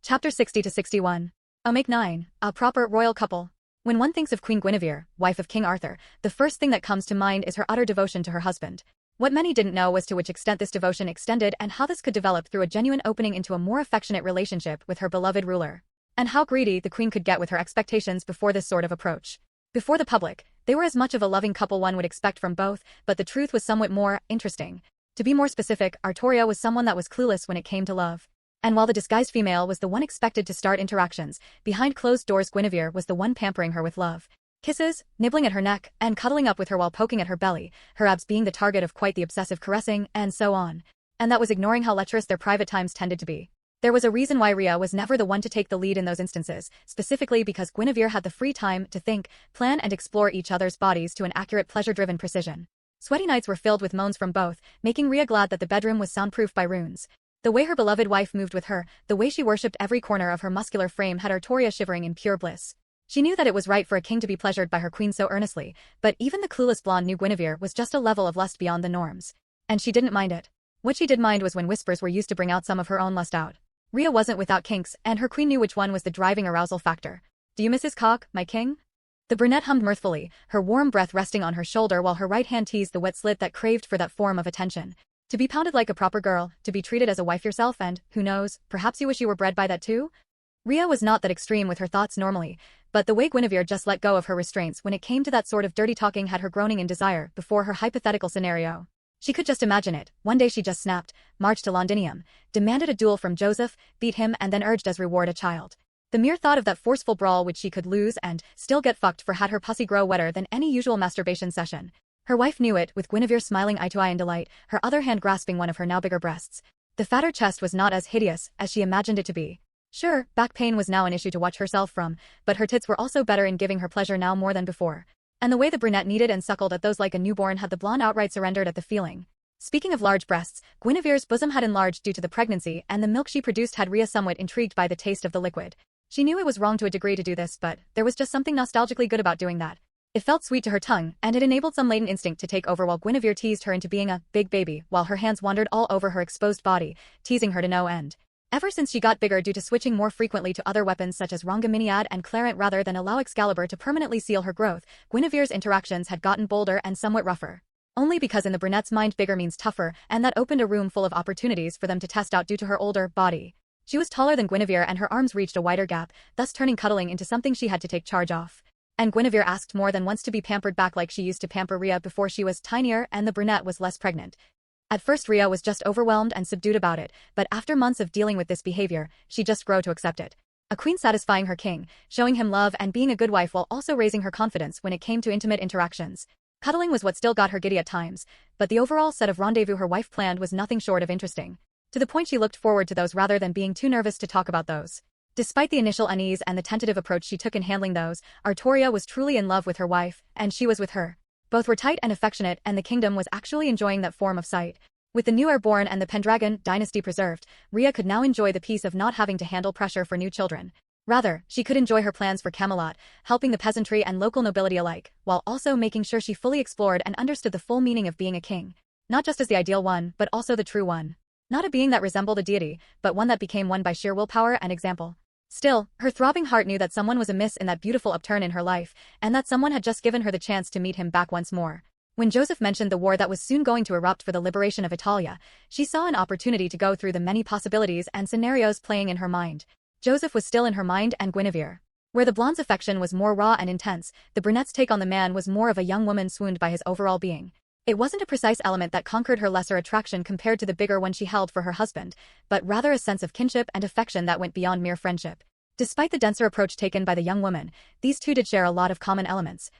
Chapter 60 to 61. Make 9. A proper royal couple. When one thinks of Queen Guinevere, wife of King Arthur, the first thing that comes to mind is her utter devotion to her husband. What many didn't know was to which extent this devotion extended and how this could develop through a genuine opening into a more affectionate relationship with her beloved ruler. And how greedy the queen could get with her expectations before this sort of approach. Before the public, they were as much of a loving couple one would expect from both, but the truth was somewhat more interesting. To be more specific, Arturia was someone that was clueless when it came to love. And while the disguised female was the one expected to start interactions, behind closed doors Guinevere was the one pampering her with love. Kisses, nibbling at her neck, and cuddling up with her while poking at her belly, her abs being the target of quite the obsessive caressing, and so on. And that was ignoring how lecherous their private times tended to be. There was a reason why Rhea was never the one to take the lead in those instances, specifically because Guinevere had the free time to think, plan and explore each other's bodies to an accurate pleasure-driven precision. Sweaty nights were filled with moans from both, making Rhea glad that the bedroom was soundproof by runes. The way her beloved wife moved with her, the way she worshipped every corner of her muscular frame had Arturia shivering in pure bliss. She knew that it was right for a king to be pleasured by her queen so earnestly, but even the clueless blonde knew Guinevere was just a level of lust beyond the norms. And she didn't mind it. What she did mind was when whispers were used to bring out some of her own lust out. Rhea wasn't without kinks, and her queen knew which one was the driving arousal factor. "Do you miss his cock, my king?" The brunette hummed mirthfully, her warm breath resting on her shoulder while her right hand teased the wet slit that craved for that form of attention. To be pounded like a proper girl, to be treated as a wife yourself and, who knows, perhaps you wish you were bred by that too? Rhea was not that extreme with her thoughts normally, but the way Guinevere just let go of her restraints when it came to that sort of dirty talking had her groaning in desire before her hypothetical scenario. She could just imagine it. One day she just snapped, marched to Londinium, demanded a duel from Joseph, beat him and then urged as reward a child. The mere thought of that forceful brawl which she could lose and still get fucked for had her pussy grow wetter than any usual masturbation session. Her wife knew it, with Guinevere smiling eye to eye in delight, her other hand grasping one of her now bigger breasts. The fatter chest was not as hideous as she imagined it to be. Sure, back pain was now an issue to watch herself from, but her tits were also better in giving her pleasure now more than before. And the way the brunette kneaded and suckled at those like a newborn had the blonde outright surrendered at the feeling. Speaking of large breasts, Guinevere's bosom had enlarged due to the pregnancy, and the milk she produced had Rhea somewhat intrigued by the taste of the liquid. She knew it was wrong to a degree to do this, but there was just something nostalgically good about doing that. It felt sweet to her tongue, and it enabled some latent instinct to take over while Guinevere teased her into being a big baby, while her hands wandered all over her exposed body, teasing her to no end. Ever since she got bigger due to switching more frequently to other weapons such as Rhongomyniad and Clarent rather than allow Excalibur to permanently seal her growth, Guinevere's interactions had gotten bolder and somewhat rougher. Only because in the brunette's mind bigger means tougher, and that opened a room full of opportunities for them to test out due to her older body. She was taller than Guinevere and her arms reached a wider gap, thus turning cuddling into something she had to take charge of. And Guinevere asked more than once to be pampered back like she used to pamper Rhea before she was tinier and the brunette was less pregnant. At first Rhea was just overwhelmed and subdued about it, but after months of dealing with this behavior, she just grew to accept it. A queen satisfying her king, showing him love and being a good wife while also raising her confidence when it came to intimate interactions. Cuddling was what still got her giddy at times, but the overall set of rendezvous her wife planned was nothing short of interesting. To the point she looked forward to those rather than being too nervous to talk about those. Despite the initial unease and the tentative approach she took in handling those, Arturia was truly in love with her wife, and she was with her. Both were tight and affectionate, and the kingdom was actually enjoying that form of sight. With the new heir born and the Pendragon dynasty preserved, Rhea could now enjoy the peace of not having to handle pressure for new children. Rather, she could enjoy her plans for Camelot, helping the peasantry and local nobility alike, while also making sure she fully explored and understood the full meaning of being a king. Not just as the ideal one, but also the true one. Not a being that resembled a deity, but one that became one by sheer willpower and example. Still, her throbbing heart knew that someone was amiss in that beautiful upturn in her life, and that someone had just given her the chance to meet him back once more. When Joseph mentioned the war that was soon going to erupt for the liberation of Italia, she saw an opportunity to go through the many possibilities and scenarios playing in her mind. Joseph was still in her mind and Guinevere. Where the blonde's affection was more raw and intense, the brunette's take on the man was more of a young woman swooned by his overall being. It wasn't a precise element that conquered her lesser attraction compared to the bigger one she held for her husband, but rather a sense of kinship and affection that went beyond mere friendship. Despite the denser approach taken by the young woman, these two did share a lot of common elements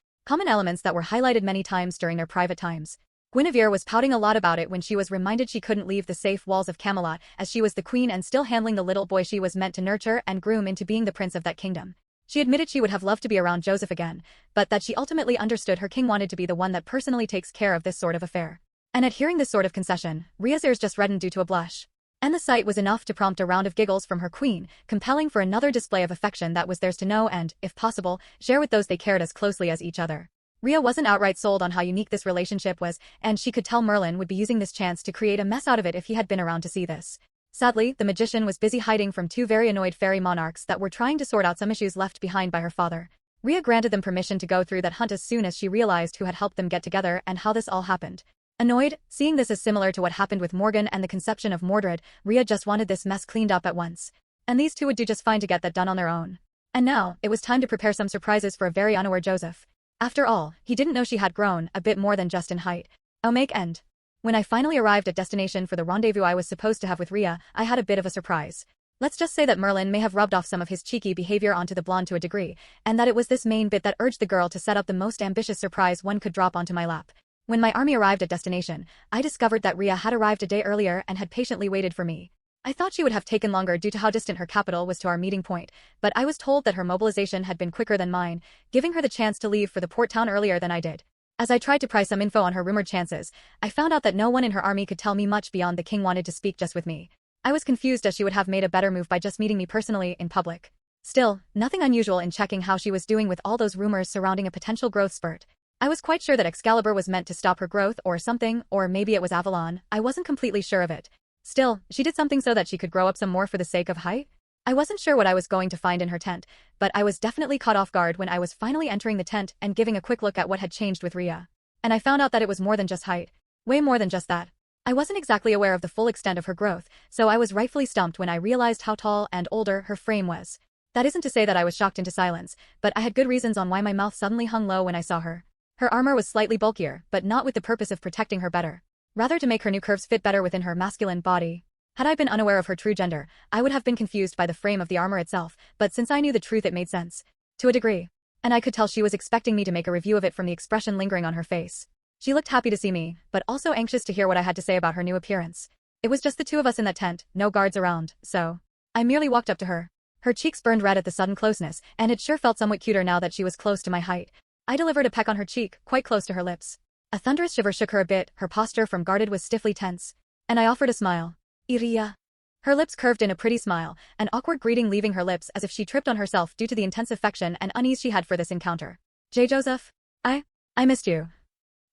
that were highlighted many times during their private times. Guinevere was pouting a lot about it when she was reminded she couldn't leave the safe walls of Camelot, as she was the queen and still handling the little boy she was meant to nurture and groom into being the prince of that kingdom. She admitted she would have loved to be around Joseph again, but that she ultimately understood her king wanted to be the one that personally takes care of this sort of affair. And at hearing this sort of concession, Rhea's ears just reddened due to a blush. And the sight was enough to prompt a round of giggles from her queen, compelling for another display of affection that was theirs to know and, if possible, share with those they cared as closely as each other. Rhea wasn't outright sold on how unique this relationship was, and she could tell Merlin would be using this chance to create a mess out of it if he had been around to see this. Sadly, the magician was busy hiding from two very annoyed fairy monarchs that were trying to sort out some issues left behind by her father. Rhea granted them permission to go through that hunt as soon as she realized who had helped them get together and how this all happened. Annoyed, seeing this as similar to what happened with Morgan and the conception of Mordred, Rhea just wanted this mess cleaned up at once. And these two would do just fine to get that done on their own. And now, it was time to prepare some surprises for a very unaware Joseph. After all, he didn't know she had grown a bit more than just in height. Oh make end. When I finally arrived at destination for the rendezvous I was supposed to have with Rhea, I had a bit of a surprise. Let's just say that Merlin may have rubbed off some of his cheeky behavior onto the blonde to a degree, and that it was this main bit that urged the girl to set up the most ambitious surprise one could drop onto my lap. When my army arrived at destination, I discovered that Rhea had arrived a day earlier and had patiently waited for me. I thought she would have taken longer due to how distant her capital was to our meeting point, but I was told that her mobilization had been quicker than mine, giving her the chance to leave for the port town earlier than I did. As I tried to pry some info on her rumored chances, I found out that no one in her army could tell me much beyond the king wanted to speak just with me. I was confused as she would have made a better move by just meeting me personally in public. Still, nothing unusual in checking how she was doing with all those rumors surrounding a potential growth spurt. I was quite sure that Excalibur was meant to stop her growth or something, or maybe it was Avalon. I wasn't completely sure of it. Still, she did something so that she could grow up some more for the sake of height. I wasn't sure what I was going to find in her tent, but I was definitely caught off guard when I was finally entering the tent and giving a quick look at what had changed with Rhea. And I found out that it was more than just height. Way more than just that. I wasn't exactly aware of the full extent of her growth, so I was rightfully stumped when I realized how tall and older her frame was. That isn't to say that I was shocked into silence, but I had good reasons on why my mouth suddenly hung low when I saw her. Her armor was slightly bulkier, but not with the purpose of protecting her better. Rather to make her new curves fit better within her masculine body. Had I been unaware of her true gender, I would have been confused by the frame of the armor itself, but since I knew the truth it made sense. To a degree. And I could tell she was expecting me to make a review of it from the expression lingering on her face. She looked happy to see me, but also anxious to hear what I had to say about her new appearance. It was just the two of us in that tent, no guards around, so I merely walked up to her. Her cheeks burned red at the sudden closeness, and it sure felt somewhat cuter now that she was close to my height. I delivered a peck on her cheek, quite close to her lips. A thunderous shiver shook her a bit, her posture from guarded was stiffly tense. And I offered a smile. Iria. Her lips curved in a pretty smile, an awkward greeting leaving her lips as if she tripped on herself due to the intense affection and unease she had for this encounter. J. Joseph? I missed you.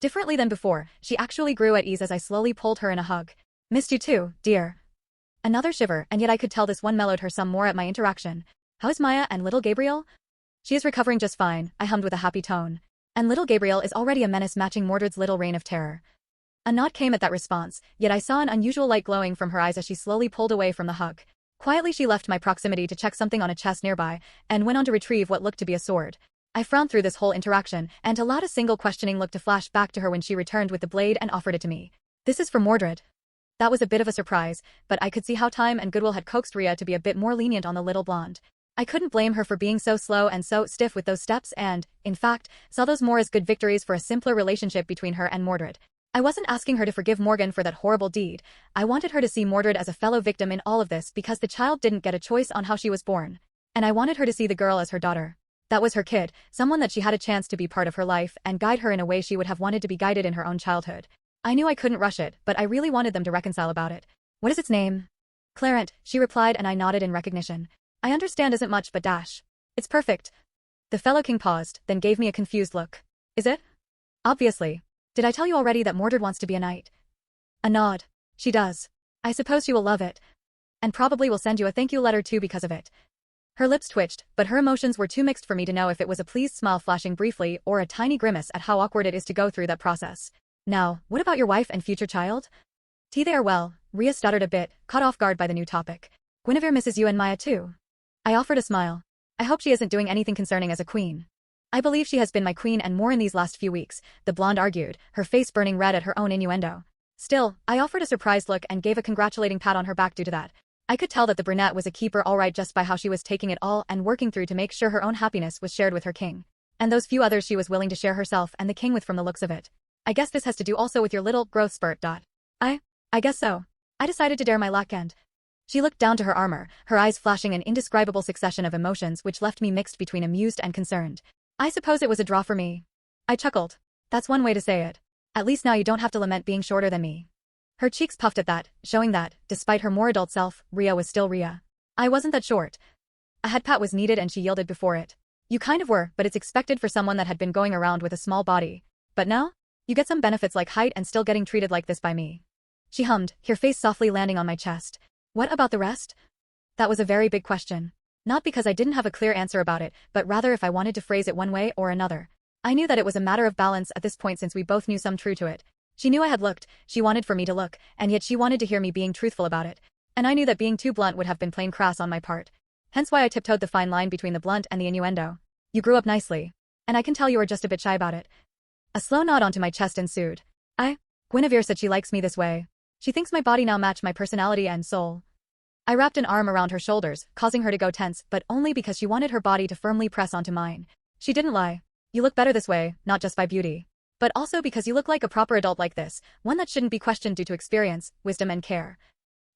Differently than before, she actually grew at ease as I slowly pulled her in a hug. Missed you too, dear. Another shiver, and yet I could tell this one mellowed her some more at my interaction. How's Maya and little Gabriel? She is recovering just fine, I hummed with a happy tone. And little Gabriel is already a menace matching Mordred's little reign of terror. A nod came at that response, yet I saw an unusual light glowing from her eyes as she slowly pulled away from the hug. Quietly she left my proximity to check something on a chest nearby, and went on to retrieve what looked to be a sword. I frowned through this whole interaction, and allowed a single questioning look to flash back to her when she returned with the blade and offered it to me. This is for Mordred. That was a bit of a surprise, but I could see how time and goodwill had coaxed Rhea to be a bit more lenient on the little blonde. I couldn't blame her for being so slow and so stiff with those steps and, in fact, saw those more as good victories for a simpler relationship between her and Mordred. I wasn't asking her to forgive Morgan for that horrible deed. I wanted her to see Mordred as a fellow victim in all of this because the child didn't get a choice on how she was born. And I wanted her to see the girl as her daughter. That was her kid, someone that she had a chance to be part of her life and guide her in a way she would have wanted to be guided in her own childhood. I knew I couldn't rush it, but I really wanted them to reconcile about it. What is its name? Clarent, she replied, and I nodded in recognition. I understand isn't much but dash. It's perfect. The fellow king paused, then gave me a confused look. Is it? Obviously. Did I tell you already that Mordred wants to be a knight? A nod. She does. I suppose she will love it. And probably will send you a thank you letter too because of it. Her lips twitched, but her emotions were too mixed for me to know if it was a pleased smile flashing briefly or a tiny grimace at how awkward it is to go through that process. Now, what about your wife and future child? They are well, Rhea stuttered a bit, caught off guard by the new topic. Guinevere misses you and Maya too. I offered a smile. I hope she isn't doing anything concerning as a queen. I believe she has been my queen and more in these last few weeks, the blonde argued, her face burning red at her own innuendo. Still, I offered a surprised look and gave a congratulating pat on her back due to that. I could tell that the brunette was a keeper alright just by how she was taking it all and working through to make sure her own happiness was shared with her king. And those few others she was willing to share herself and the king with from the looks of it. I guess this has to do also with your little growth spurt. I guess so. I decided to dare my luck and... She looked down to her armor, her eyes flashing an indescribable succession of emotions which left me mixed between amused and concerned. I suppose it was a draw for me. I chuckled. That's one way to say it. At least now you don't have to lament being shorter than me. Her cheeks puffed at that, showing that, despite her more adult self, Rhea was still Rhea. I wasn't that short. A head pat was needed and she yielded before it. You kind of were, but it's expected for someone that had been going around with a small body. But now? You get some benefits like height and still getting treated like this by me. She hummed, her face softly landing on my chest. What about the rest? That was a very big question. Not because I didn't have a clear answer about it, but rather if I wanted to phrase it one way or another. I knew that it was a matter of balance at this point since we both knew some truth to it. She knew I had looked, she wanted for me to look, and yet she wanted to hear me being truthful about it. And I knew that being too blunt would have been plain crass on my part. Hence why I tiptoed the fine line between the blunt and the innuendo. You grew up nicely. And I can tell you were just a bit shy about it. A slow nod onto my chest ensued. Guinevere said she likes me this way. She thinks my body now matched my personality and soul. I wrapped an arm around her shoulders, causing her to go tense, but only because she wanted her body to firmly press onto mine. She didn't lie. You look better this way, not just by beauty. But also because you look like a proper adult like this, one that shouldn't be questioned due to experience, wisdom and care.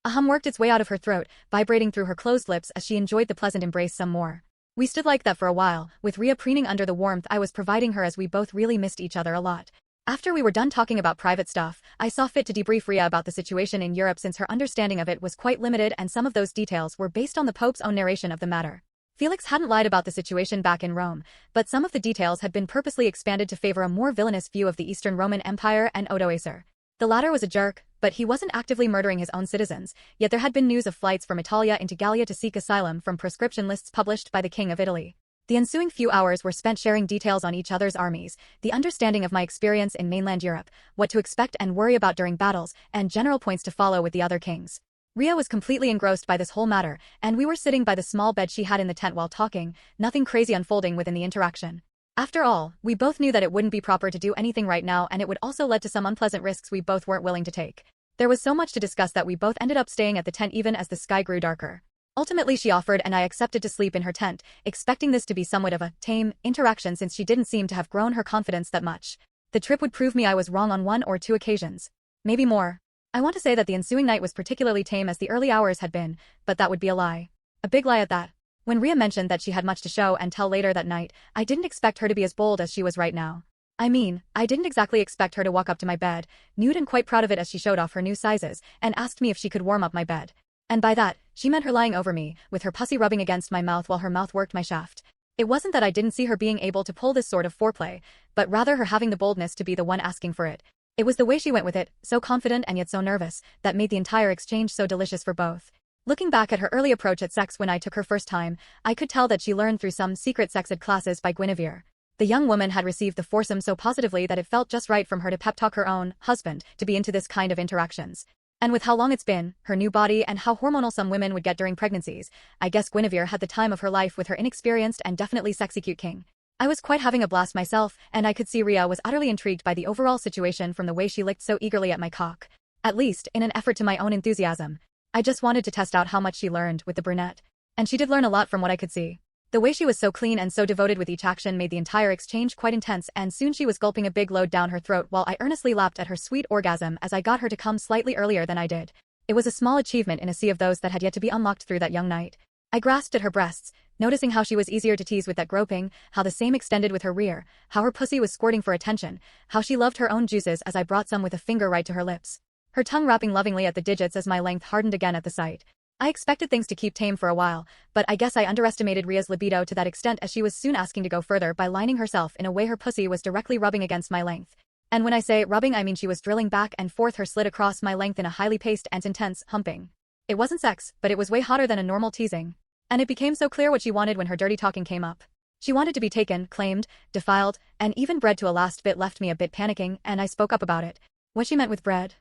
A hum worked its way out of her throat, vibrating through her closed lips as she enjoyed the pleasant embrace some more. We stood like that for a while, with Rhea preening under the warmth I was providing her as we both really missed each other a lot. After we were done talking about private stuff, I saw fit to debrief Rhea about the situation in Europe since her understanding of it was quite limited and some of those details were based on the Pope's own narration of the matter. Felix hadn't lied about the situation back in Rome, but some of the details had been purposely expanded to favor a more villainous view of the Eastern Roman Empire and Odoacer. The latter was a jerk, but he wasn't actively murdering his own citizens, yet there had been news of flights from Italia into Gallia to seek asylum from proscription lists published by the King of Italy. The ensuing few hours were spent sharing details on each other's armies, the understanding of my experience in mainland Europe, what to expect and worry about during battles, and general points to follow with the other kings. Rhea was completely engrossed by this whole matter, and we were sitting by the small bed she had in the tent while talking, nothing crazy unfolding within the interaction. After all, we both knew that it wouldn't be proper to do anything right now and it would also lead to some unpleasant risks we both weren't willing to take. There was so much to discuss that we both ended up staying at the tent even as the sky grew darker. Ultimately she offered and I accepted to sleep in her tent, expecting this to be somewhat of a tame interaction since she didn't seem to have grown her confidence that much. The trip would prove me I was wrong on 1 or 2 occasions. Maybe more. I want to say that the ensuing night was particularly tame as the early hours had been, but that would be a lie. A big lie at that. When Rhea mentioned that she had much to show and tell later that night, I didn't expect her to be as bold as she was right now. I mean, I didn't exactly expect her to walk up to my bed, nude and quite proud of it as she showed off her new sizes, and asked me if she could warm up my bed. And by that, she meant her lying over me, with her pussy rubbing against my mouth while her mouth worked my shaft. It wasn't that I didn't see her being able to pull this sort of foreplay, but rather her having the boldness to be the one asking for it. It was the way she went with it, so confident and yet so nervous, that made the entire exchange so delicious for both. Looking back at her early approach at sex when I took her first time, I could tell that she learned through some secret sex ed classes by Guinevere. The young woman had received the foursome so positively that it felt just right from her to pep talk her own husband to be into this kind of interactions. And with how long it's been, her new body and how hormonal some women would get during pregnancies, I guess Guinevere had the time of her life with her inexperienced and definitely sexy cute king. I was quite having a blast myself, and I could see Rhea was utterly intrigued by the overall situation from the way she licked so eagerly at my cock. At least, in an effort to my own enthusiasm. I just wanted to test out how much she learned with the brunette. And she did learn a lot from what I could see. The way she was so clean and so devoted with each action made the entire exchange quite intense, and soon she was gulping a big load down her throat while I earnestly lapped at her sweet orgasm as I got her to come slightly earlier than I did. It was a small achievement in a sea of those that had yet to be unlocked through that young night. I grasped at her breasts, noticing how she was easier to tease with that groping, how the same extended with her rear, how her pussy was squirting for attention, how she loved her own juices as I brought some with a finger right to her lips. Her tongue wrapping lovingly at the digits as my length hardened again at the sight. I expected things to keep tame for a while, but I guess I underestimated Rhea's libido to that extent as she was soon asking to go further by lining herself in a way her pussy was directly rubbing against my length. And when I say rubbing I mean she was drilling back and forth her slit across my length in a highly paced and intense humping. It wasn't sex, but it was way hotter than a normal teasing. And it became so clear what she wanted when her dirty talking came up. She wanted to be taken, claimed, defiled, and even bred to a last bit left me a bit panicking, and I spoke up about it. What she meant with bred?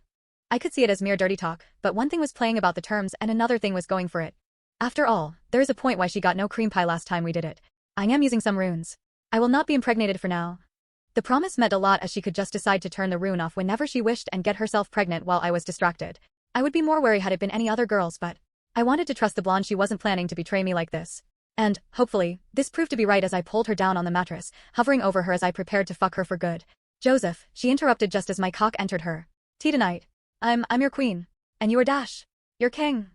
I could see it as mere dirty talk, but one thing was playing about the terms and another thing was going for it. After all, there is a point why she got no cream pie last time we did it. I am using some runes. I will not be impregnated for now. The promise meant a lot as she could just decide to turn the rune off whenever she wished and get herself pregnant while I was distracted. I would be more wary had it been any other girls, but I wanted to trust the blonde she wasn't planning to betray me like this. And, hopefully, this proved to be right as I pulled her down on the mattress, hovering over her as I prepared to fuck her for good. Joseph, she interrupted just as my cock entered her. Tea tonight. I'm your queen. And you are Dash. Your king.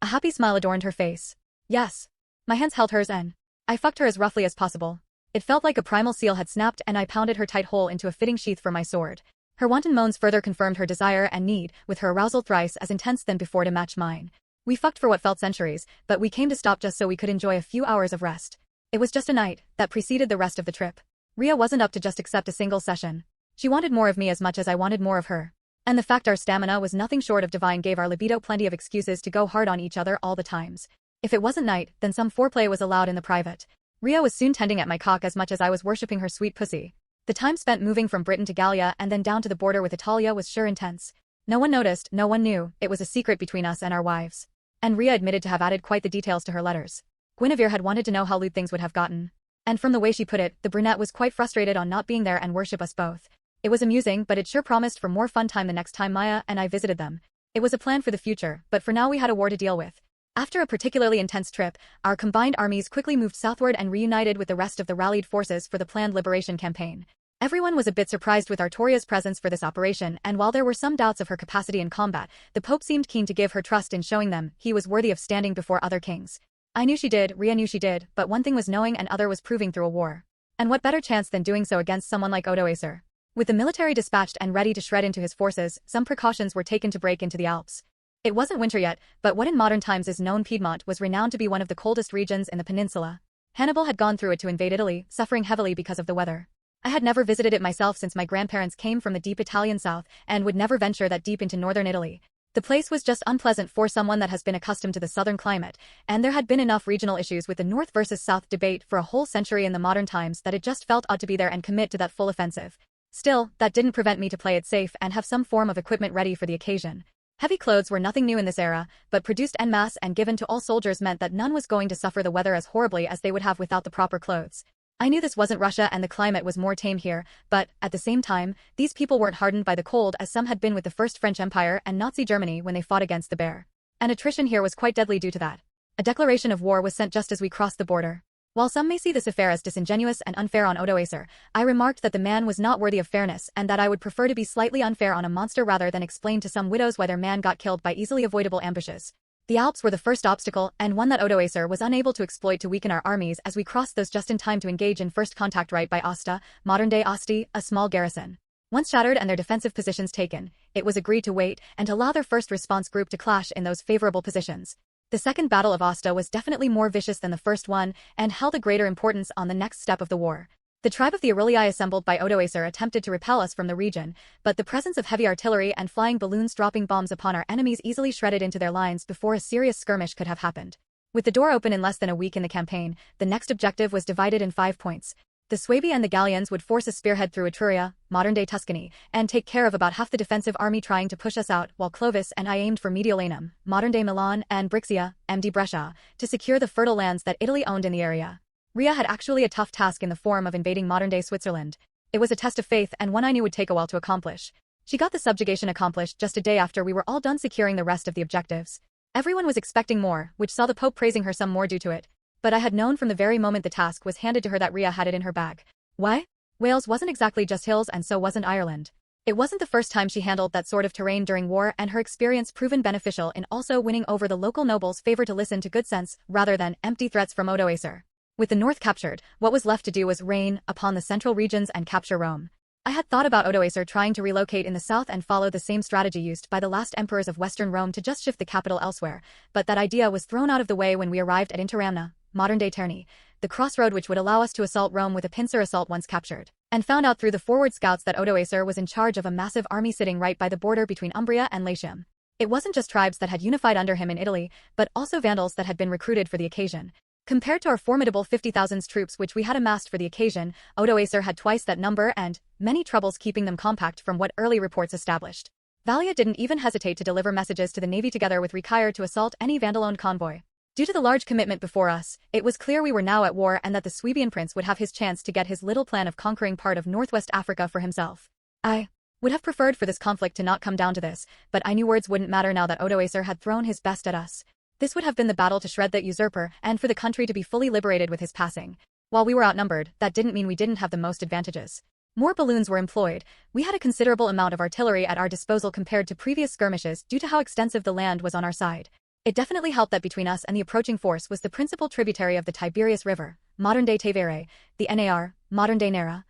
A happy smile adorned her face. Yes. My hands held hers and I fucked her as roughly as possible. It felt like a primal seal had snapped and I pounded her tight hole into a fitting sheath for my sword. Her wanton moans further confirmed her desire and need, with her arousal thrice as intense than before to match mine. We fucked for what felt centuries, but we came to stop just so we could enjoy a few hours of rest. It was just a night that preceded the rest of the trip. Rhea wasn't up to just accept a single session. She wanted more of me as much as I wanted more of her. And the fact our stamina was nothing short of divine gave our libido plenty of excuses to go hard on each other all the times. If it wasn't night, then some foreplay was allowed in the private. Ria was soon tending at my cock as much as I was worshipping her sweet pussy. The time spent moving from Britain to Gallia and then down to the border with Italia was sure intense. No one noticed, no one knew, it was a secret between us and our wives. And Ria admitted to have added quite the details to her letters. Guinevere had wanted to know how lewd things would have gotten. And from the way she put it, the brunette was quite frustrated on not being there and worship us both. It was amusing, but it sure promised for more fun time the next time Maya and I visited them. It was a plan for the future, but for now we had a war to deal with. After a particularly intense trip, our combined armies quickly moved southward and reunited with the rest of the rallied forces for the planned liberation campaign. Everyone was a bit surprised with Arturia's presence for this operation, and while there were some doubts of her capacity in combat, the Pope seemed keen to give her trust in showing them he was worthy of standing before other kings. I knew she did, Ria knew she did, but one thing was knowing and other was proving through a war. And what better chance than doing so against someone like Odoacer? With the military dispatched and ready to shred into his forces, some precautions were taken to break into the Alps. It wasn't winter yet, but what in modern times is known Piedmont was renowned to be one of the coldest regions in the peninsula. Hannibal had gone through it to invade Italy, suffering heavily because of the weather. I had never visited it myself since my grandparents came from the deep Italian south and would never venture that deep into northern Italy. The place was just unpleasant for someone that has been accustomed to the southern climate, and there had been enough regional issues with the north versus south debate for a whole century in the modern times that it just felt odd to be there and commit to that full offensive. Still, that didn't prevent me to play it safe and have some form of equipment ready for the occasion. Heavy clothes were nothing new in this era, but produced en masse and given to all soldiers meant that none was going to suffer the weather as horribly as they would have without the proper clothes. I knew this wasn't Russia and the climate was more tame here, but, at the same time, these people weren't hardened by the cold as some had been with the First French Empire and Nazi Germany when they fought against the bear. And attrition here was quite deadly due to that. A declaration of war was sent just as we crossed the border. While some may see this affair as disingenuous and unfair on Odoacer, I remarked that the man was not worthy of fairness and that I would prefer to be slightly unfair on a monster rather than explain to some widows why their man got killed by easily avoidable ambushes. The Alps were the first obstacle, and one that Odoacer was unable to exploit to weaken our armies as we crossed those just in time to engage in first contact right by Aosta, modern-day Asti, a small garrison. Once shattered and their defensive positions taken, it was agreed to wait and allow their first response group to clash in those favorable positions. The Second Battle of Aosta was definitely more vicious than the first one and held a greater importance on the next step of the war. The tribe of the Aurelii assembled by Odoacer attempted to repel us from the region, but the presence of heavy artillery and flying balloons dropping bombs upon our enemies easily shredded into their lines before a serious skirmish could have happened. With the door open in less than a week in the campaign, the next objective was divided in 5 points. The Suebi and the Gallians would force a spearhead through Arturia, modern-day Tuscany, and take care of about half the defensive army trying to push us out, while Clovis and I aimed for Mediolanum, modern-day Milan, and Brixia, MD Brescia, to secure the fertile lands that Italy owned in the area. Ria had actually a tough task in the form of invading modern-day Switzerland. It was a test of faith and one I knew would take a while to accomplish. She got the subjugation accomplished just a day after we were all done securing the rest of the objectives. Everyone was expecting more, which saw the Pope praising her some more due to it. But I had known from the very moment the task was handed to her that Ria had it in her bag. Why? Wales wasn't exactly just hills and so wasn't Ireland. It wasn't the first time she handled that sort of terrain during war and her experience proven beneficial in also winning over the local nobles' favor to listen to good sense rather than empty threats from Odoacer. With the north captured, what was left to do was reign upon the central regions and capture Rome. I had thought about Odoacer trying to relocate in the south and follow the same strategy used by the last emperors of Western Rome to just shift the capital elsewhere, but that idea was thrown out of the way when we arrived at Interamna, modern-day Terni, the crossroad which would allow us to assault Rome with a pincer assault once captured, and found out through the forward scouts that Odoacer was in charge of a massive army sitting right by the border between Umbria and Latium. It wasn't just tribes that had unified under him in Italy, but also Vandals that had been recruited for the occasion. Compared to our formidable 50,000 troops which we had amassed for the occasion, Odoacer had twice that number and many troubles keeping them compact from what early reports established. Valia didn't even hesitate to deliver messages to the navy together with Ricaire to assault any Vandal-owned convoy. Due to the large commitment before us, it was clear we were now at war and that the Suebian prince would have his chance to get his little plan of conquering part of northwest Africa for himself. I would have preferred for this conflict to not come down to this, but I knew words wouldn't matter now that Odoacer had thrown his best at us. This would have been the battle to shred that usurper and for the country to be fully liberated with his passing. While we were outnumbered, that didn't mean we didn't have the most advantages. More balloons were employed. We had a considerable amount of artillery at our disposal compared to previous skirmishes due to how extensive the land was on our side. It definitely helped that between us and the approaching force was the principal tributary of the Tiberias River, modern-day Tevere, the Nar, modern-day Nera.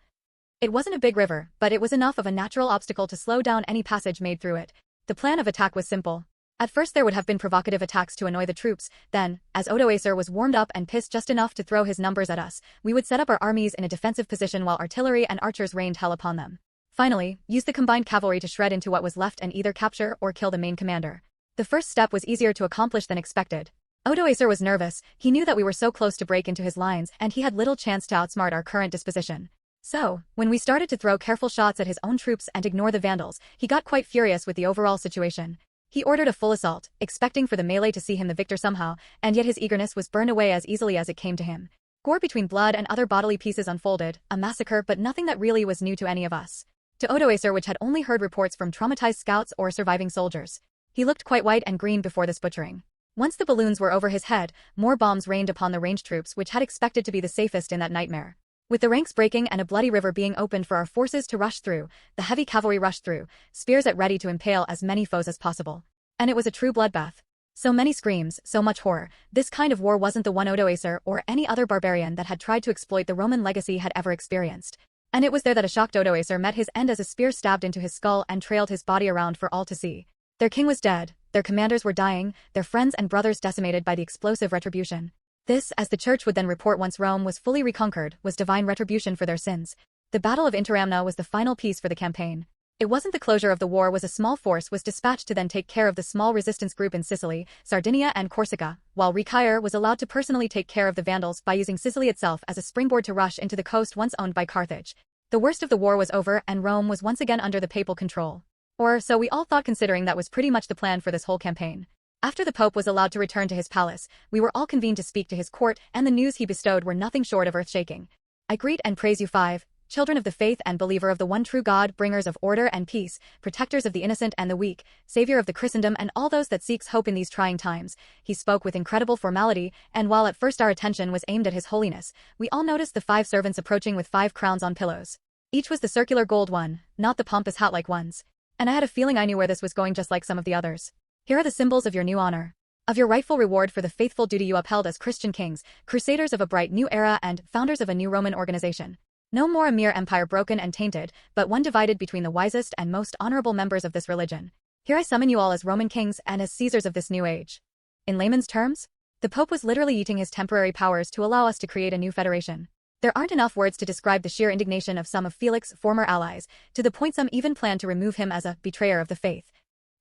It wasn't a big river, but it was enough of a natural obstacle to slow down any passage made through it. The plan of attack was simple. At first there would have been provocative attacks to annoy the troops, then, as Odoacer was warmed up and pissed just enough to throw his numbers at us, we would set up our armies in a defensive position while artillery and archers rained hell upon them. Finally, use the combined cavalry to shred into what was left and either capture or kill the main commander. The first step was easier to accomplish than expected. Odoacer was nervous. He knew that we were so close to break into his lines and he had little chance to outsmart our current disposition. So, when we started to throw careful shots at his own troops and ignore the Vandals, he got quite furious with the overall situation. He ordered a full assault, expecting for the melee to see him the victor somehow, and yet his eagerness was burned away as easily as it came to him. Gore between blood and other bodily pieces unfolded, a massacre but nothing that really was new to any of us. To Odoacer, which had only heard reports from traumatized scouts or surviving soldiers. He looked quite white and green before this butchering. Once the balloons were over his head, more bombs rained upon the ranged troops which had expected to be the safest in that nightmare. With the ranks breaking and a bloody river being opened for our forces to rush through, the heavy cavalry rushed through, spears at ready to impale as many foes as possible. And it was a true bloodbath. So many screams, so much horror. This kind of war wasn't the one Odoacer or any other barbarian that had tried to exploit the Roman legacy had ever experienced. And it was there that a shocked Odoacer met his end as a spear stabbed into his skull and trailed his body around for all to see. Their king was dead, their commanders were dying, their friends and brothers decimated by the explosive retribution. This, as the church would then report once Rome was fully reconquered, was divine retribution for their sins. The Battle of Interamna was the final piece for the campaign. It wasn't the closure of the war was a small force was dispatched to then take care of the small resistance group in Sicily, Sardinia and Corsica, while Ricaire was allowed to personally take care of the Vandals by using Sicily itself as a springboard to rush into the coast once owned by Carthage. The worst of the war was over and Rome was once again under the papal control. Or so we all thought, considering that was pretty much the plan for this whole campaign. After the Pope was allowed to return to his palace, we were all convened to speak to his court, and the news he bestowed were nothing short of earth-shaking. I greet and praise you 5, children of the faith and believer of the one true God, bringers of order and peace, protectors of the innocent and the weak, savior of the Christendom and all those that seeks hope in these trying times. He spoke with incredible formality, and while at first our attention was aimed at his holiness, we all noticed the 5 servants approaching with 5 crowns on pillows. Each was the circular gold one, not the pompous hat-like ones. And I had a feeling I knew where this was going, just like some of the others. Here are the symbols of your new honor. Of your rightful reward for the faithful duty you upheld as Christian kings, crusaders of a bright new era and founders of a new Roman organization. No more a mere empire broken and tainted, but one divided between the wisest and most honorable members of this religion. Here I summon you all as Roman kings and as Caesars of this new age. In layman's terms, the Pope was literally eating his temporary powers to allow us to create a new federation. There aren't enough words to describe the sheer indignation of some of Felix's former allies, to the point some even planned to remove him as a betrayer of the faith.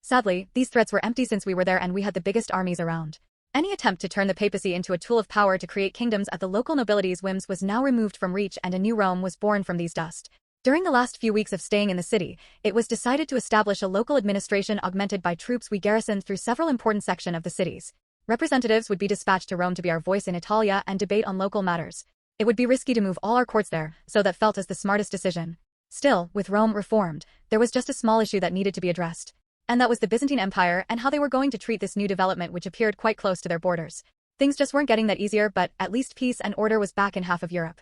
Sadly, these threats were empty since we were there and we had the biggest armies around. Any attempt to turn the papacy into a tool of power to create kingdoms at the local nobility's whims was now removed from reach, and a new Rome was born from these dust. During the last few weeks of staying in the city, it was decided to establish a local administration augmented by troops we garrisoned through several important sections of the cities. Representatives would be dispatched to Rome to be our voice in Italia and debate on local matters. It would be risky to move all our courts there, so that felt as the smartest decision. Still, with Rome reformed, there was just a small issue that needed to be addressed. And that was the Byzantine Empire and how they were going to treat this new development which appeared quite close to their borders. Things just weren't getting that easier, but at least peace and order was back in half of Europe.